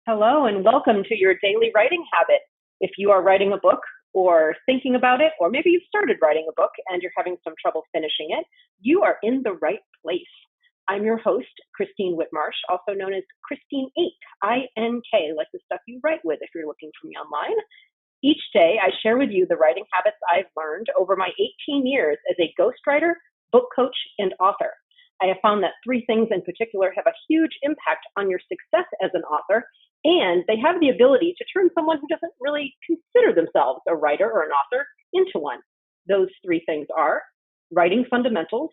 Hello, and welcome to your daily writing habit. If you are writing a book or thinking about it, or maybe you've started writing a book and you're having some trouble finishing it, you are in the right place. I'm your host, Christine Whitmarsh, also known as Christine Ink, I-N-K, like the stuff you write with if you're looking for me online. Each day, I share with you the writing habits I've learned over my 18 years as a ghostwriter, book coach, and author. I have found that three things in particular have a huge impact on your success as an author, and they have the ability to turn someone who doesn't really consider themselves a writer or an author into one. Those three things are writing fundamentals,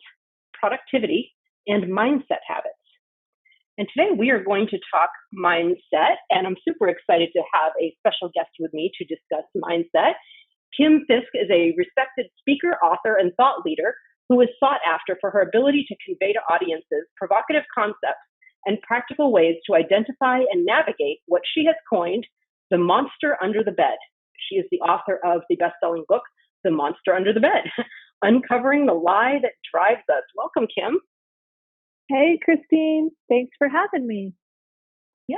productivity, and mindset habits. And today we are going to talk mindset, and I'm super excited to have a special guest with me to discuss mindset. Kim Fiske is a respected speaker, author, and thought leader who is sought after for her ability to convey to audiences provocative concepts and practical ways to identify and navigate what she has coined the monster under the bed. She is the author of the best-selling book, The Monster Under the Bed, Uncovering the Lie That Drives Us. Welcome, Kim. Hey, Christine. Thanks for having me. Yeah,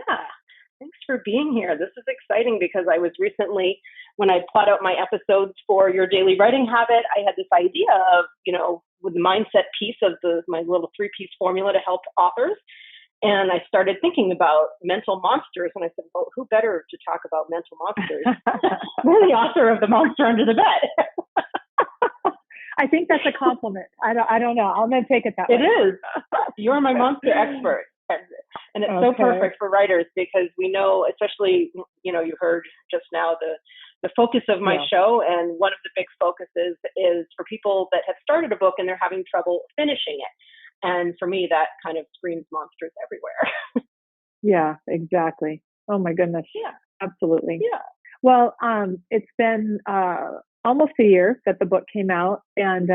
thanks for being here. This is exciting because I was recently, when I plot out my episodes for your daily writing habit, I had this idea of, with the mindset piece of my little three-piece formula to help authors. And I started thinking about mental monsters, and I said, well, who better to talk about mental monsters than the author of The Monster Under the Bed? I think that's a compliment. I don't know. I'm going to take it that way. It is. You're my monster expert. And it's so perfect for writers because we know, especially, you heard just now the focus of my show. And one of the big focuses is for people that have started a book and they're having trouble finishing it. And for me, that kind of screams monsters everywhere. Yeah, exactly. Oh my goodness. Yeah. Absolutely. Yeah. Well, it's been almost a year that the book came out, and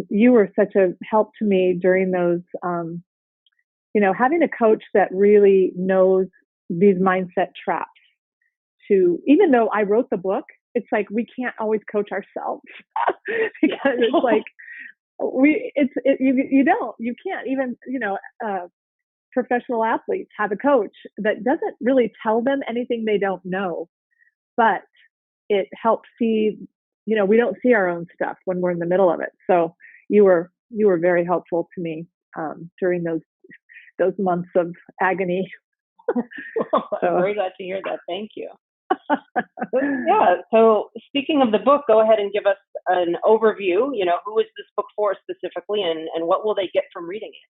you were such a help to me during those, having a coach that really knows these mindset traps even though I wrote the book, it's like, we can't always coach ourselves because it's like, you can't even, professional athletes have a coach that doesn't really tell them anything they don't know, but it helps see, we don't see our own stuff when we're in the middle of it. So you were very helpful to me during those months of agony. Well, I'm very glad to hear that. Thank you. Yeah. So speaking of the book, go ahead and give us an overview. Who is this book for specifically, and what will they get from reading it?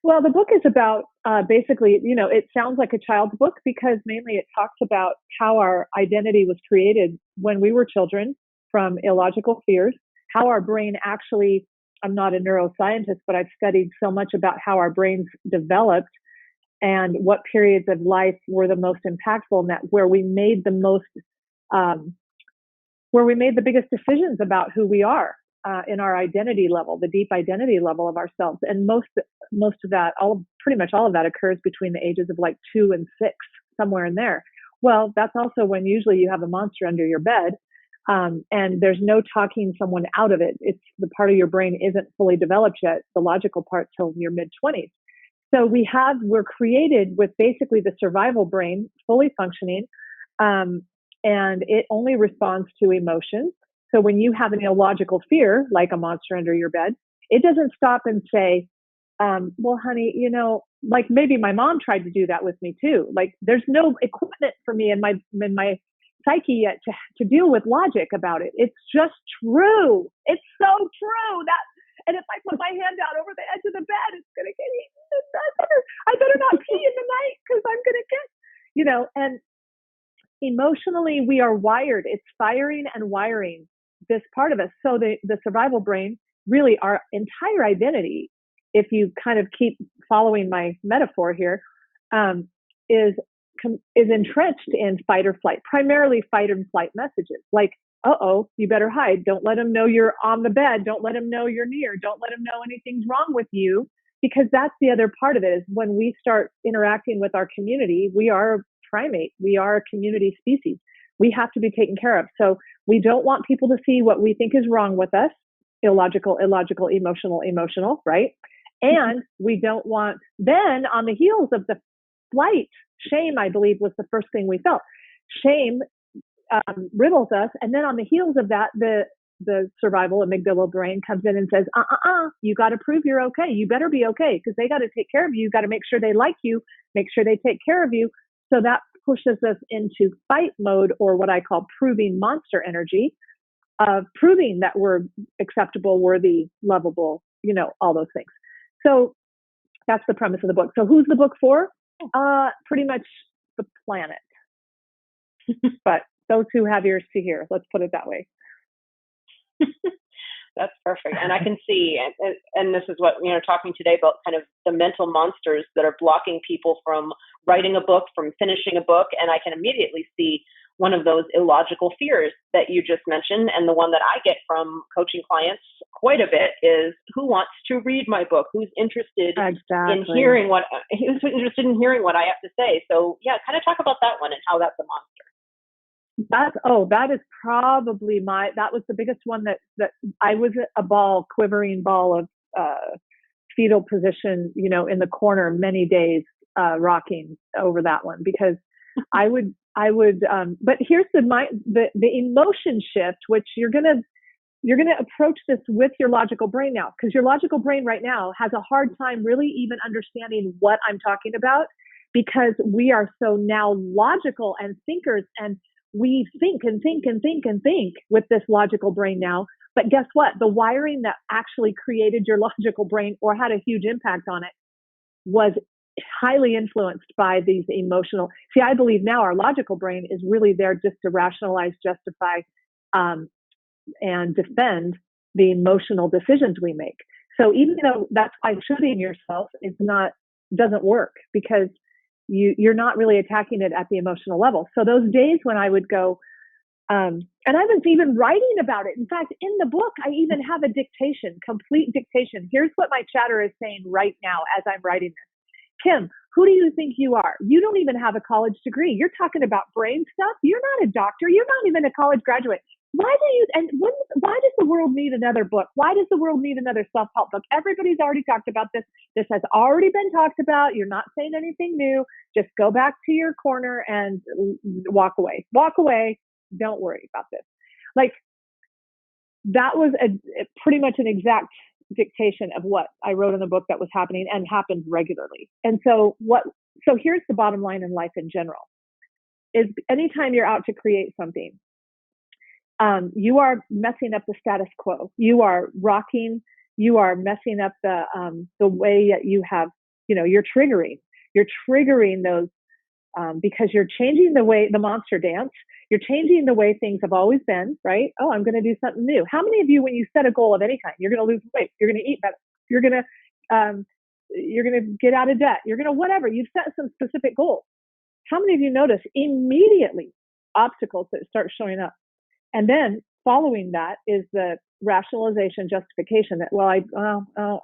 Well, the book is about basically, it sounds like a child's book because mainly it talks about how our identity was created when we were children from illogical fears, how our brain actually, I'm not a neuroscientist, but I've studied so much about how our brains developed and what periods of life were the most impactful, and where we made the biggest decisions about who we are in our identity level, the deep identity level of ourselves. And most of that, pretty much all of that occurs between the ages of like 2 and 6, somewhere in there. Well, that's also when usually you have a monster under your bed, and there's no talking someone out of it. It's the part of your brain isn't fully developed yet, the logical part, till your mid-20s. So we're created with basically the survival brain fully functioning, and it only responds to emotions. So when you have an illogical fear, like a monster under your bed, it doesn't stop and say, well, honey, like maybe my mom tried to do that with me too. Like there's no equipment for me in my psyche yet to deal with logic about it. It's just true. It's so true and if I put my hand out over the edge of the bed, it's going to get eaten. I better not pee in the night because I'm going to get, and emotionally we are wired. It's firing and wiring this part of us. So the survival brain, really our entire identity, if you kind of keep following my metaphor here, is entrenched in fight or flight, primarily fight and flight messages like, you better hide. Don't let them know you're on the bed. Don't let them know you're near. Don't let them know anything's wrong with you, because that's the other part of it is when we start interacting with our community, we are a primate. We are a community species. We have to be taken care of. So we don't want people to see what we think is wrong with us. Illogical, emotional, right? And we don't want, then on the heels of the flight, shame, I believe, was the first thing we felt. Shame riddles us, and then on the heels of that, the survival amygdala brain comes in and says, you got to prove you're okay. You better be okay, because they got to take care of you. You got to make sure they like you, make sure they take care of you. So that pushes us into fight mode, or what I call proving monster energy, of proving that we're acceptable, worthy, lovable, all those things. So that's the premise of the book. So who's the book for? Pretty much the planet. But those who have ears to hear, let's put it that way. That's perfect. And I can see, and this is what, talking today about kind of the mental monsters that are blocking people from writing a book, from finishing a book. And I can immediately see one of those illogical fears that you just mentioned. And the one that I get from coaching clients quite a bit is, who wants to read my book? Who's interested in hearing what I have to say? So yeah, kind of talk about that one and how that's a monster. That is probably that was the biggest one that I was a quivering ball of fetal position, in the corner many days, rocking over that one, because I would, but here's the emotion shift, which you're going to approach this with your logical brain now, because your logical brain right now has a hard time really even understanding what I'm talking about, because we are so now logical and thinkers, and we think and think and think and think with this logical brain now. But guess what? The wiring that actually created your logical brain, or had a huge impact on it, was highly influenced by these emotional. See, I believe now our logical brain is really there just to rationalize, justify, and defend the emotional decisions we make. So even though that's why shooting yourself doesn't work, because you're not really attacking it at the emotional level. So those days when I would go, and I was even writing about it. In fact, in the book, I even have a dictation, complete dictation. Here's what my chatter is saying right now as I'm writing this. Kim, who do you think you are? You don't even have a college degree. You're talking about brain stuff. You're not a doctor. You're not even a college graduate. Why does the world need another book? Why does the world need another self-help book? Everybody's already talked about this. This has already been talked about. You're not saying anything new. Just go back to your corner and walk away. Walk away. Don't worry about this. Like, that was pretty much an exact dictation of what I wrote in the book that was happening, and happened regularly. And so here's the bottom line in life in general, is anytime you're out to create something, you are messing up the status quo. You are rocking. You are messing up the way that you have, you're triggering those, because you're changing the way the monster dance. You're changing the way things have always been, right? Oh, I'm going to do something new. How many of you, when you set a goal of any kind, you're going to lose weight, you're going to eat better, you're going to get out of debt, you're going to whatever, you've set some specific goals. How many of you notice immediately obstacles that start showing up? And then following that is the rationalization, justification that,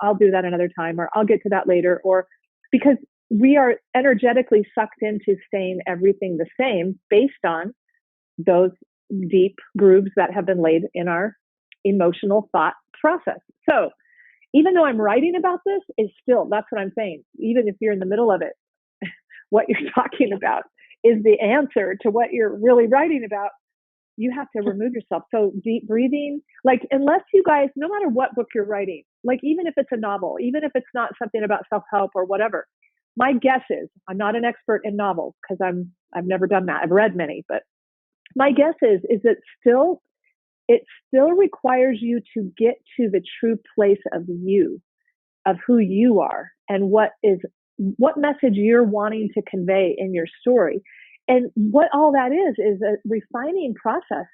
I'll do that another time, or I'll get to that later, or because we are energetically sucked into staying everything the same based on those deep grooves that have been laid in our emotional thought process. So even though I'm writing about this, that's what I'm saying. Even if you're in the middle of it, what you're talking about is the answer to what you're really writing about. You have to remove yourself. So deep breathing, like, unless you guys, no matter what book you're writing, like, even if it's a novel, even if it's not something about self-help or whatever, my guess is, I'm not an expert in novels because I've never done that. I've read many, but my guess is that it still requires you to get to the true place of you, of who you are, and what message you're wanting to convey in your story. And what all that is a refining process.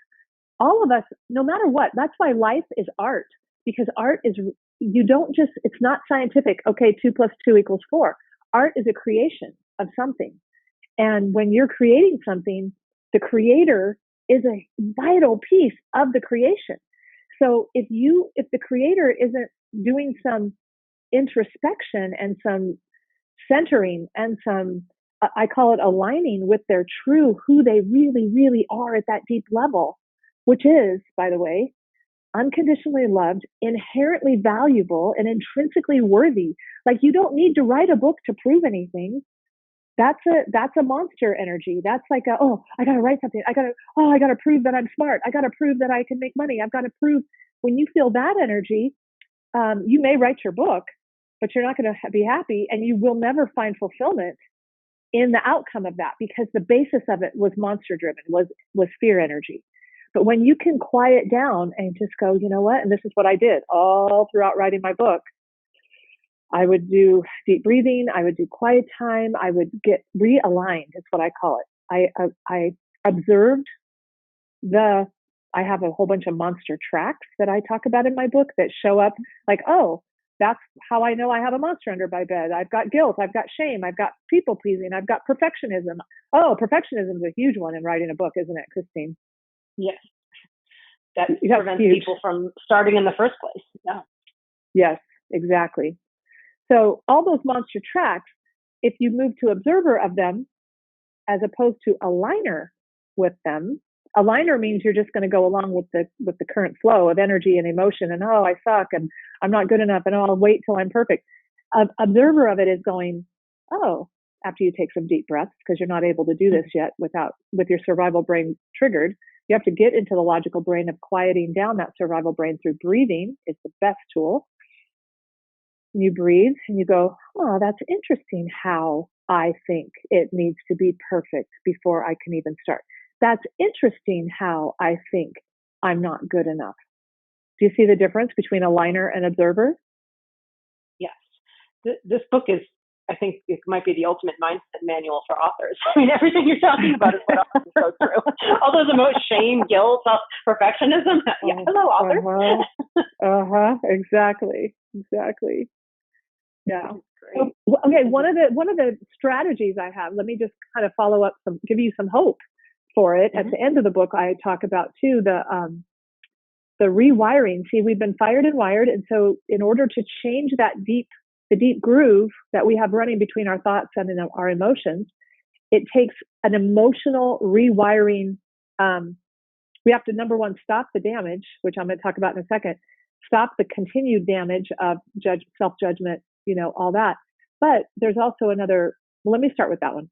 All of us, no matter what, that's why life is art, because art is, it's not scientific. Okay, 2 + 2 = 4. Art is a creation of something. And when you're creating something, the creator is a vital piece of the creation. So if the creator isn't doing some introspection and some centering and some, I call it aligning with their true, who they really, really are at that deep level, which is, by the way, unconditionally loved, inherently valuable, and intrinsically worthy. Like, you don't need to write a book to prove anything. That's a monster energy. That's like I gotta write something. I gotta prove that I'm smart. I gotta prove that I can make money. I've got to prove. When you feel that energy, you may write your book, but you're not going to be happy, and you will never find fulfillment in the outcome of that, because the basis of it was monster driven, was fear energy. But when you can quiet down and just go, you know what? And this is what I did all throughout writing my book. I would do deep breathing. I would do quiet time. I would get realigned, is what I call it. I observed I have a whole bunch of monster tracks that I talk about in my book that show up like, oh, that's how I know I have a monster under my bed. I've got guilt. I've got shame. I've got people pleasing. I've got perfectionism. Oh, perfectionism is a huge one in writing a book, isn't it, Christine? Yes. That prevents people from starting in the first place. Yeah. Yes, exactly. So all those monster tracks, if you move to observer of them, as opposed to aligner with them, aligner means you're just going to go along with the current flow of energy and emotion, and oh, I suck, and I'm not good enough, and oh, I'll wait till I'm perfect. Observer of it is going, oh, after you take some deep breaths, because you're not able to do this yet with your survival brain triggered. You have to get into the logical brain of quieting down that survival brain through breathing. It's the best tool. You breathe and you go, oh, that's interesting how I think it needs to be perfect before I can even start. That's interesting how I think I'm not good enough. Do you see the difference between aligner and observer? Yes. This book is, I think it might be the ultimate mindset manual for authors. I mean, everything you're talking about is what authors go through. All those emotions, shame, guilt, perfectionism. Yeah, hello, author. Exactly. Yeah. So, okay. One of the strategies I have, let me just kind of follow up give you some hope for it. Mm-hmm. At the end of the book, I talk about too, the rewiring. See, we've been fired and wired. And so in order to change the deep groove that we have running between our thoughts and our emotions, it takes an emotional rewiring. We have to, number one, stop the damage, which I'm going to talk about in a second, stop the continued damage of self-judgment, all that. But there's also another, well, let me start with that one.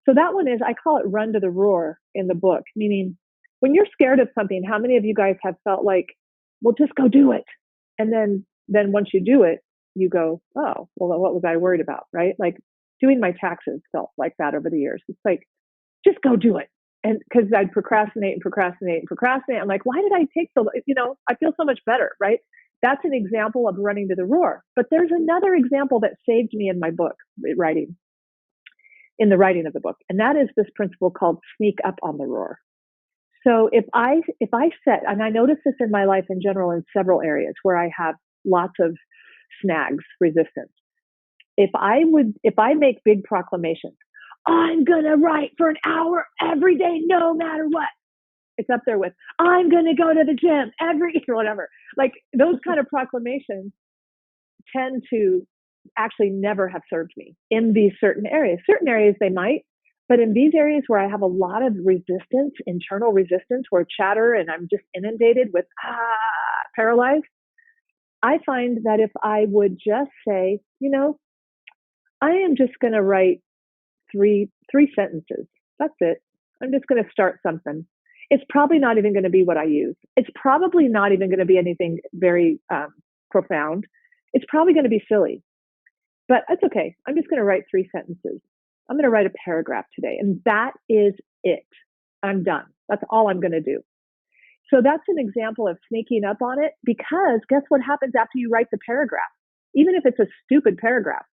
So that one is, I call it run to the roar in the book, meaning when you're scared of something, how many of you guys have felt like, well, just go do it. And then once you do it, you go, oh, well, what was I worried about, right? Like doing my taxes felt like that over the years. It's like, just go do it. And because I'd procrastinate. I'm like, why did I take I feel so much better, right? That's an example of running to the roar. But there's another example that saved me in my book, in the writing of the book. And that is this principle called sneak up on the roar. So if I set, and I notice this in my life in general in several areas where I have lots of snags, resistance. If I make big proclamations, I'm going to write for an hour every day, no matter what. It's up there with, I'm going to go to the gym whatever. Like those kind of proclamations tend to actually never have served me in these certain areas. Certain areas they might, but in these areas where I have a lot of resistance, internal resistance, where chatter and I'm just inundated with paralyzed, I find that if I would just say, I am just going to write three sentences. That's it. I'm just going to start something. It's probably not even going to be what I use. It's probably not even going to be anything very profound. It's probably going to be silly, but that's okay. I'm just going to write 3 sentences. I'm going to write a paragraph today, and that is it. I'm done. That's all I'm going to do. So that's an example of sneaking up on it, because guess what happens after you write the paragraph? Even if it's a stupid paragraph.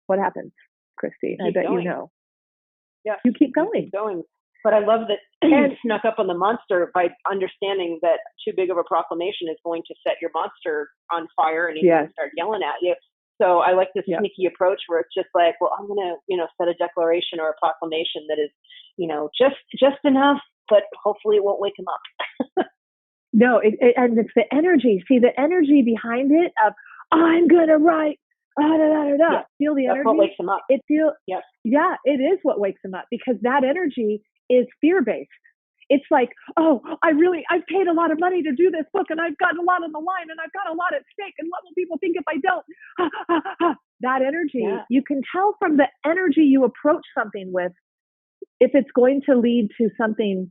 What happens, Christine? I bet you know. Yeah, you keep going. Keep going. But I love that you snuck up on the monster by understanding that too big of a proclamation is going to set your monster on fire and he's going to start yelling at you. So I like this sneaky approach where it's just like, well, I'm going to, set a declaration or a proclamation that is, just enough, but hopefully it won't wake him up. No, and it's the energy. See the energy behind it of, I'm going to write. Yeah, feel the energy. That's what wakes them up. It is what wakes them up, because that energy is fear-based. It's like, oh, I've paid a lot of money to do this book, and I've gotten a lot on the line, and I've got a lot at stake, and what will people think if I don't? that energy, Yeah. you can tell from the energy you approach something with if it's going to lead to something,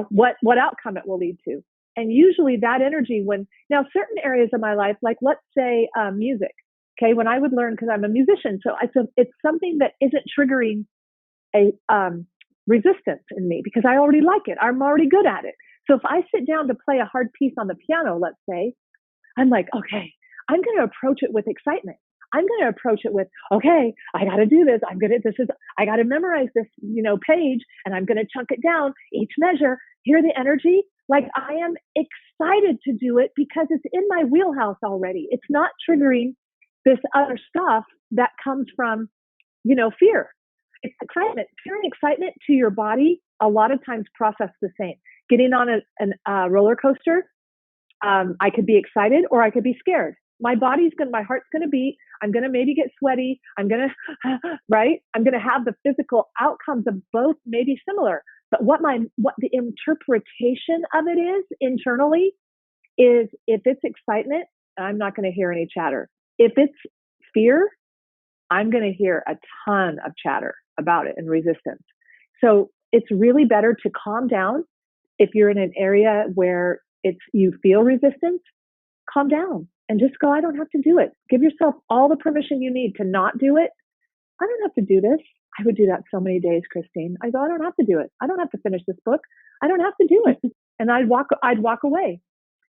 what outcome it will lead to. And usually that energy, now certain areas of my life, like let's say music, okay, when I would learn, because I'm a musician, so it's something that isn't triggering a resistance in me because I already like it. I'm already good at it. So if I sit down to play a hard piece on the piano, let's say, I'm like, okay, I'm going to approach it with excitement. I'm going to approach it with, okay, I got to do this. I got to memorize this, page, and I'm going to chunk it down each measure. Hear the energy. Like I am excited to do it because it's in my wheelhouse already. It's not triggering this other stuff that comes from, fear. It's excitement. Fear and excitement to your body a lot of times process the same. Getting on a roller coaster, I could be excited or I could be scared. My heart's going to beat. I'm going to maybe get sweaty. I'm going to, right? I'm going to have the physical outcomes of both maybe similar. But what the interpretation of it is internally is if it's excitement, I'm not going to hear any chatter. If it's fear, I'm going to hear a ton of chatter about it and resistance. So it's really better to calm down. If you're in an area where you feel resistance, calm down and just go, I don't have to do it. Give yourself all the permission you need to not do it. I don't have to do this. I would do that so many days, Christine. I go, I don't have to do it. I don't have to finish this book. I don't have to do it. And I'd walk away.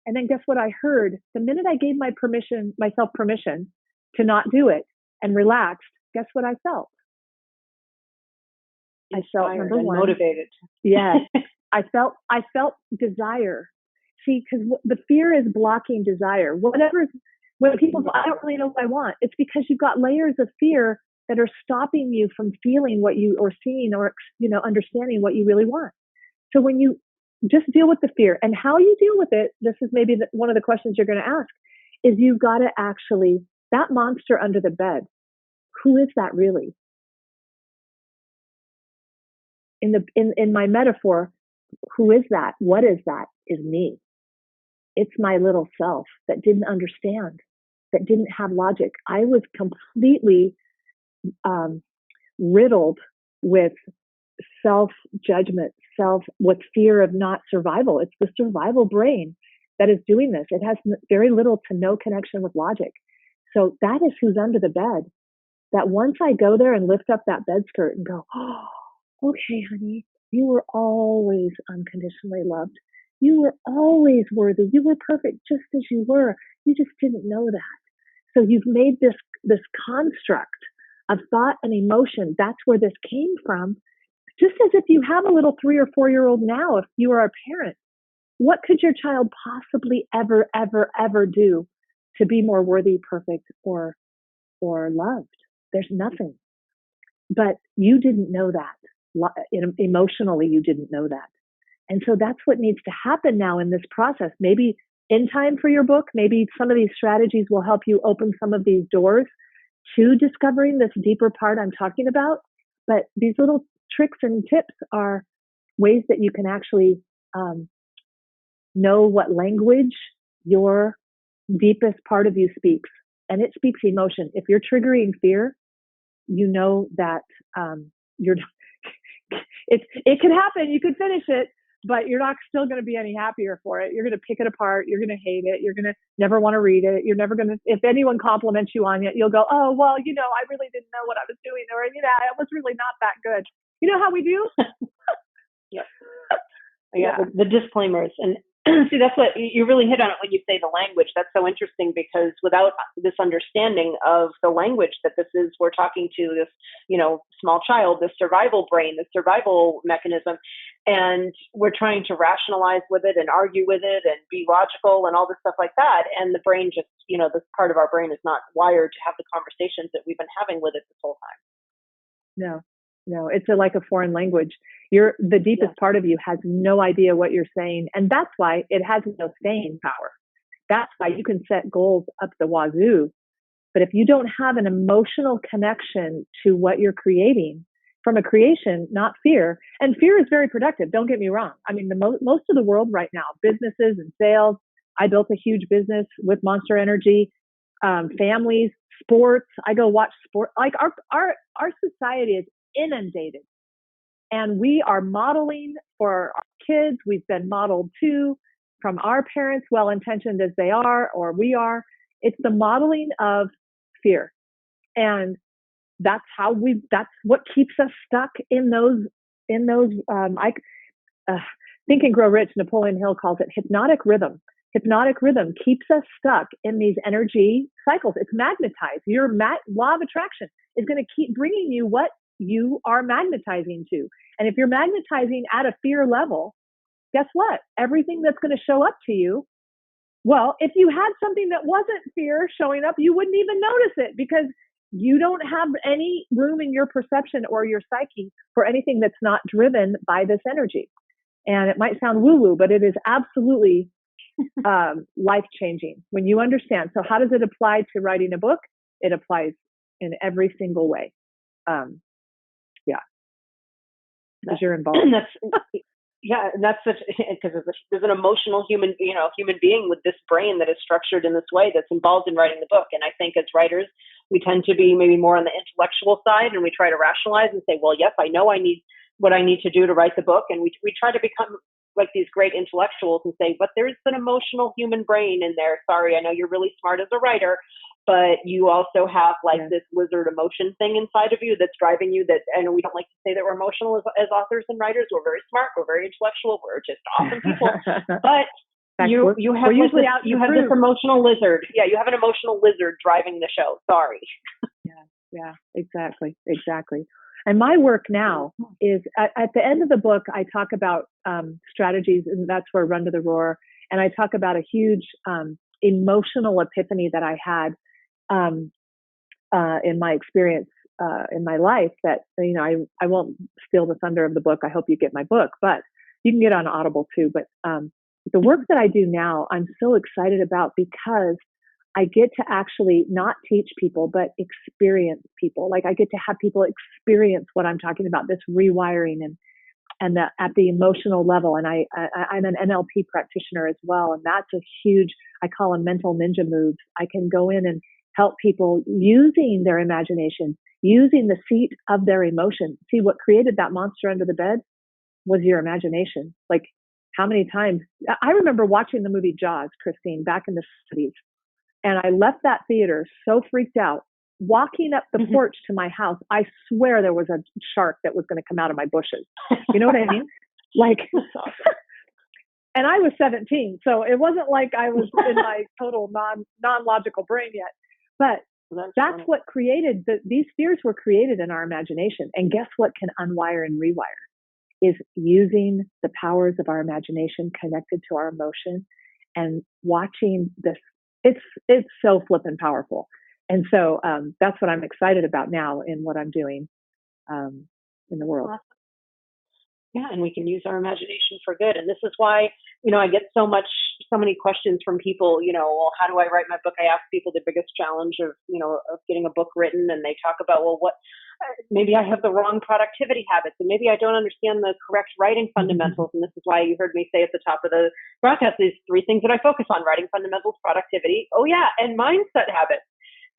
And then guess what I heard? The minute I gave myself permission to not do it and relaxed, guess what I felt? Inspired, I felt number one, motivated. Yes. I felt desire. See, because the fear is blocking desire. When people go, I don't really know what I want, it's because you've got layers of fear that are stopping you from feeling what you or seeing or understanding what you really want. So when you just deal with the fear, and how you deal with it, this is maybe one of the questions you're going to ask, is you've got to actually, that monster under the bed, who is that really? In my metaphor, who is that? What is that? Is me. It's my little self that didn't understand, that didn't have logic. I was completely riddled with self-judgment, with fear of not survival. It's the survival brain that is doing this. It has very little to no connection with logic. So that is who's under the bed. That once I go there and lift up that bed skirt and go, oh, okay, honey, you were always unconditionally loved. You were always worthy. You were perfect just as you were. You just didn't know that. So you've made this construct of thought and emotion. That's where this came from. Just as if you have a little 3 or 4 year old now, if you are a parent, what could your child possibly ever, ever, ever do to be more worthy, perfect, or loved? There's nothing. But you didn't know that. Emotionally, you didn't know that. And so that's what needs to happen now in this process. Maybe in time for your book, maybe some of these strategies will help you open some of these doors to discovering this deeper part I'm talking about. But these little tricks and tips are ways that you can actually know what language your deepest part of you speaks. And it speaks emotion. If you're triggering fear, you know that it could happen. You could finish it, but you're not still going to be any happier for it. You're going to pick it apart. You're going to hate it. You're going to never want to read it. You're never going to, if anyone compliments you on it, you'll go, oh, well, I really didn't know what I was doing, or, it was really not that good. You know how we do? Yeah. The disclaimers. And see, that's what you really hit on it when you say the language. That's so interesting, because without this understanding of the language that this is, we're talking to this, small child, this survival brain, this survival mechanism, and we're trying to rationalize with it and argue with it and be logical and all this stuff like that. And the brain just, this part of our brain is not wired to have the conversations that we've been having with it this whole time. No, it's like a foreign language. The deepest part of you has no idea what you're saying. And that's why it has no staying power. That's why you can set goals up the wazoo. But if you don't have an emotional connection to what you're creating from a creation, not fear, and fear is very productive. Don't get me wrong. I mean, most of the world right now, businesses and sales, I built a huge business with Monster Energy, families, sports. I go watch sport. Like our society is inundated, and we are modeling for our kids. We've been modeled to from our parents, well-intentioned as they are, or we are. It's the modeling of fear. And that's what keeps us stuck in those, Think and Grow Rich, Napoleon Hill calls it hypnotic rhythm. Hypnotic rhythm keeps us stuck in these energy cycles. It's magnetized. Your law of attraction is going to keep bringing you what you are magnetizing to. And if you're magnetizing at a fear level, guess what? Everything that's going to show up to you, well, if you had something that wasn't fear showing up, you wouldn't even notice it, because you don't have any room in your perception or your psyche for anything that's not driven by this energy. And it might sound woo-woo, but it is absolutely life-changing when you understand. So how does it apply to writing a book? It applies in every single way. Because you're involved. And that's such, because there's an emotional human being with this brain that is structured in this way that's involved in writing the book. And I think as writers, we tend to be maybe more on the intellectual side, and we try to rationalize and say, well, yes, I know I need what I need to do to write the book. And we try to become like these great intellectuals and say, but there's an emotional human brain in there. Sorry, I know you're really smart as a writer, but you also have like this wizard emotion thing inside of you that's driving you. That, I know we don't like to say that we're emotional as authors and writers. We're very smart. We're very intellectual. We're just awesome people. But you have this emotional lizard. Yeah, you have an emotional lizard driving the show. Sorry. Yeah, exactly. And my work now is at the end of the book, I talk about strategies, and that's where Run to the Roar. And I talk about a huge emotional epiphany that I had in my experience in my life. That I won't steal the thunder of the book. I hope you get my book, but you can get on Audible too. But the work that I do now, I'm so excited about, because I get to actually not teach people, but experience people. Like I get to have people experience what I'm talking about, this rewiring and at the emotional level. And I'm an NLP practitioner as well. And that's a huge, I call them mental ninja moves. I can go in and help people using their imagination, using the seat of their emotion. See, what created that monster under the bed was your imagination. Like how many times, I remember watching the movie Jaws, Christine, back in the 70s. And I left that theater so freaked out. Walking up the porch to my house, I swear there was a shark that was going to come out of my bushes. You know what I mean? Like, and I was 17, so it wasn't like I was in my total non-logical brain yet. But that's what created these fears were created in our imagination. And guess what can unwire and rewire is using the powers of our imagination connected to our emotion and watching this. It's so flippin' powerful. And so that's what I'm excited about now in what I'm doing in the world. Yeah, and we can use our imagination for good. And this is why, I get so many questions from people, well, how do I write my book? I ask people the biggest challenge of getting a book written, and they talk about, well, maybe I have the wrong productivity habits, and maybe I don't understand the correct writing fundamentals. And this is why you heard me say at the top of the broadcast, these 3 things that I focus on: writing fundamentals, productivity, and mindset habits.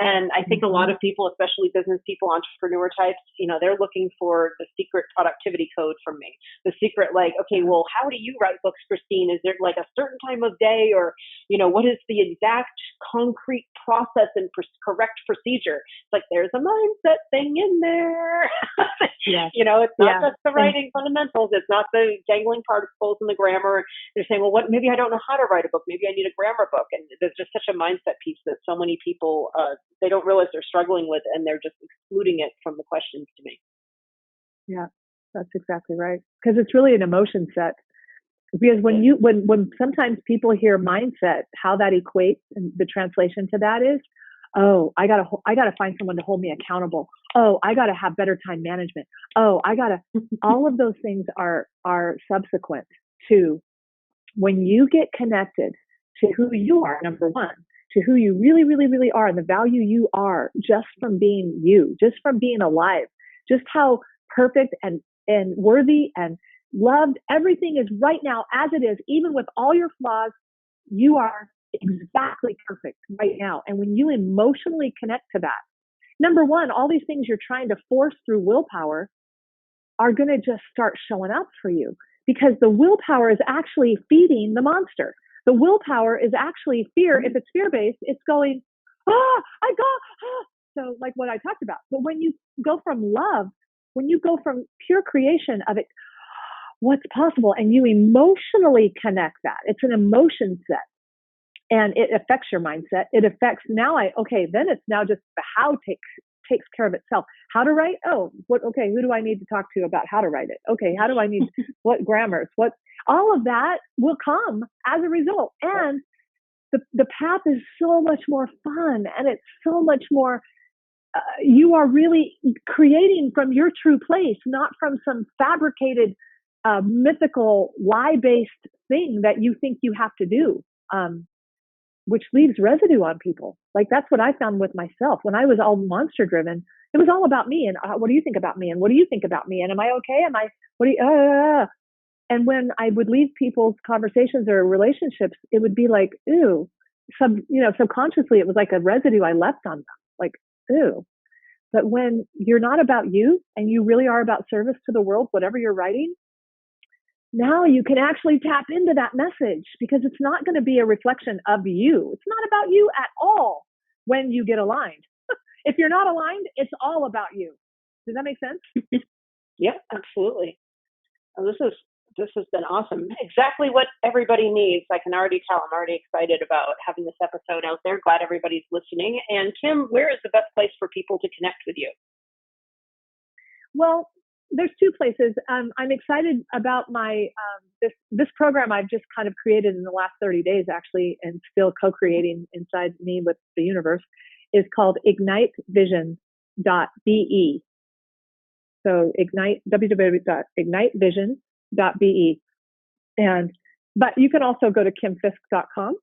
And I think a lot of people, especially business people, entrepreneur types, they're looking for the secret productivity code from me. The secret, like, okay, well, how do you write books, Christine? Is there like a certain time of day, or, what is the exact concrete process and correct procedure? It's like, there's a mindset thing in there. It's not just the writing fundamentals. It's not the jangling particles and the grammar. They're saying, well, maybe I don't know how to write a book. Maybe I need a grammar book. And there's just such a mindset piece that so many people, they don't realize they're struggling with, and they're just excluding it from the questions to me. Yeah, that's exactly right. Because it's really an emotion set. Because when sometimes people hear mindset, how that equates, and the translation to that is, oh, I gotta find someone to hold me accountable. Oh, I gotta have better time management. Oh, all of those things are subsequent to when you get connected to who you are, number one, to who you really, really, really are, and the value you are just from being you, just from being alive, just how perfect and worthy and loved everything is right now as it is, even with all your flaws. You are exactly perfect right now. And when you emotionally connect to that, number one, all these things you're trying to force through willpower are going to just start showing up for you, because the willpower is actually feeding the monster. The willpower is actually fear. If it's fear-based, it's going, I got, So like what I talked about. But when you go from love, when you go from pure creation of it, what's possible, and you emotionally connect that, it's an emotion set, and it affects your mindset. It affects then it's now just the how takes care of itself. How to write? Who do I need to talk to about how to write it? Okay, how do I need, what grammars, all of that will come as a result. And the path is so much more fun, and it's so much more, you are really creating from your true place, not from some fabricated, mythical, lie-based thing that you think you have to do. Which leaves residue on people. Like that's what I found with myself. When I was all monster driven, it was all about me and what do you think about me and what do you think about me and am I okay? What do you, And when I would leave people's conversations or relationships, it would be like, ooh, subconsciously it was like a residue I left on them. Like, ooh. But when you're not about you and you really are about service to the world, whatever you're writing, now you can actually tap into that message, because it's not going to be a reflection of you. It's not about you at all when you get aligned. If you're not aligned, it's all about you. Does that make sense? Yeah, absolutely. Well, this has been awesome. Exactly what everybody needs. I can already tell. I'm already excited about having this episode out there. Glad everybody's listening. And Kim, where is the best place for people to connect with you? Well, there's two places. I'm excited about my this program I've just kind of created in the last 30 days, actually, and still co-creating inside me with the universe, is called ignitevision.be. So www.ignitevision.be. But you can also go to kimfiske.com,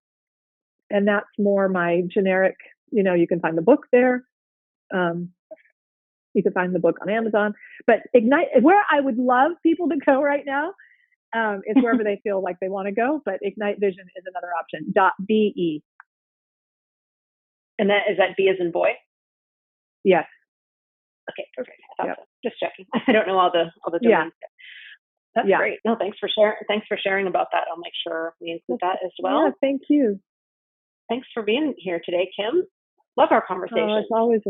and that's more my generic. You can find the book there. You can find the book on Amazon. But Ignite, where I would love people to go right now, is wherever they feel like they want to go. But Ignite Vision is another option. .be. And is that B as in boy? Yes. Okay, perfect. I thought so. Just checking. I don't know all the domains. Yeah. That's great. No, thanks for sharing about that. I'll make sure we include that as well. Yeah, thank you. Thanks for being here today, Kim. Love our conversation. It's always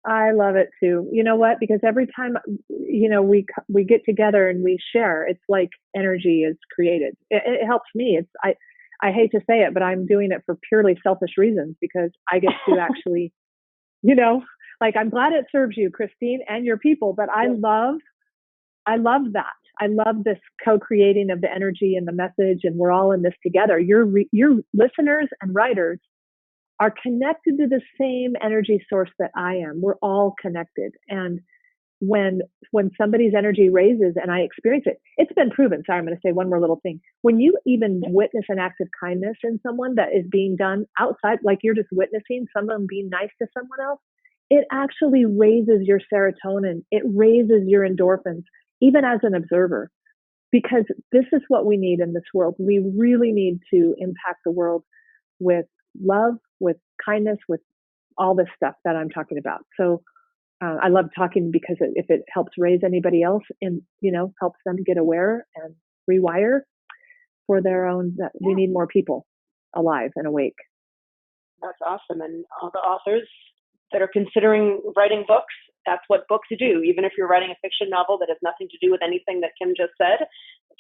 I love it too. You know what? Because every time, we get together and we share, it's like energy is created. It helps me. I hate to say it, but I'm doing it for purely selfish reasons, because I get to actually, I'm glad it serves you, Christine, and your people, but I love that. I love this co-creating of the energy and the message, and we're all in this together. Your listeners and writers are connected to the same energy source that I am. We're all connected. And when somebody's energy raises and I experience it, it's been proven. Sorry, I'm going to say one more little thing. When you even witness an act of kindness in someone that is being done outside, like you're just witnessing someone being nice to someone else, it actually raises your serotonin. It raises your endorphins, even as an observer, because this is what we need in this world. We really need to impact the world with love, with kindness, with all this stuff that I'm talking about. So I love talking, because if it helps raise anybody else and, helps them get aware and rewire for their own, we need more people alive and awake. That's awesome. And all the authors that are considering writing books, that's what books do. Even if you're writing a fiction novel that has nothing to do with anything that Kim just said,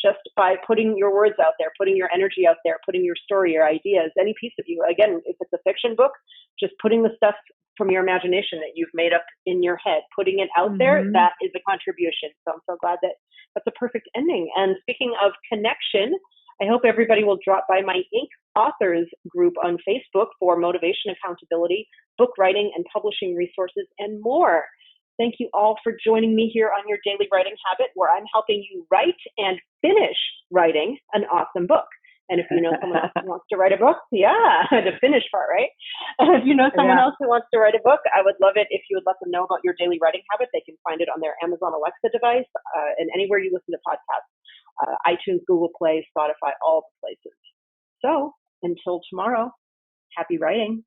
just by putting your words out there, putting your energy out there, putting your story, your ideas, any piece of you. Again, if it's a fiction book, just putting the stuff from your imagination that you've made up in your head, putting it out there, that is a contribution. So I'm so glad that's a perfect ending. And speaking of connection, I hope everybody will drop by my Inc. Authors group on Facebook for motivation, accountability, book writing, and publishing resources, and more. Thank you all for joining me here on your Daily Writing Habit, where I'm helping you write and finish writing an awesome book. And if you know someone else who wants to write a book, the finish part, right? If you know someone else who wants to write a book, I would love it if you would let them know about your daily writing habit. They can find it on their Amazon Alexa device and anywhere you listen to podcasts, iTunes, Google Play, Spotify, all the places. So until tomorrow, Happy writing.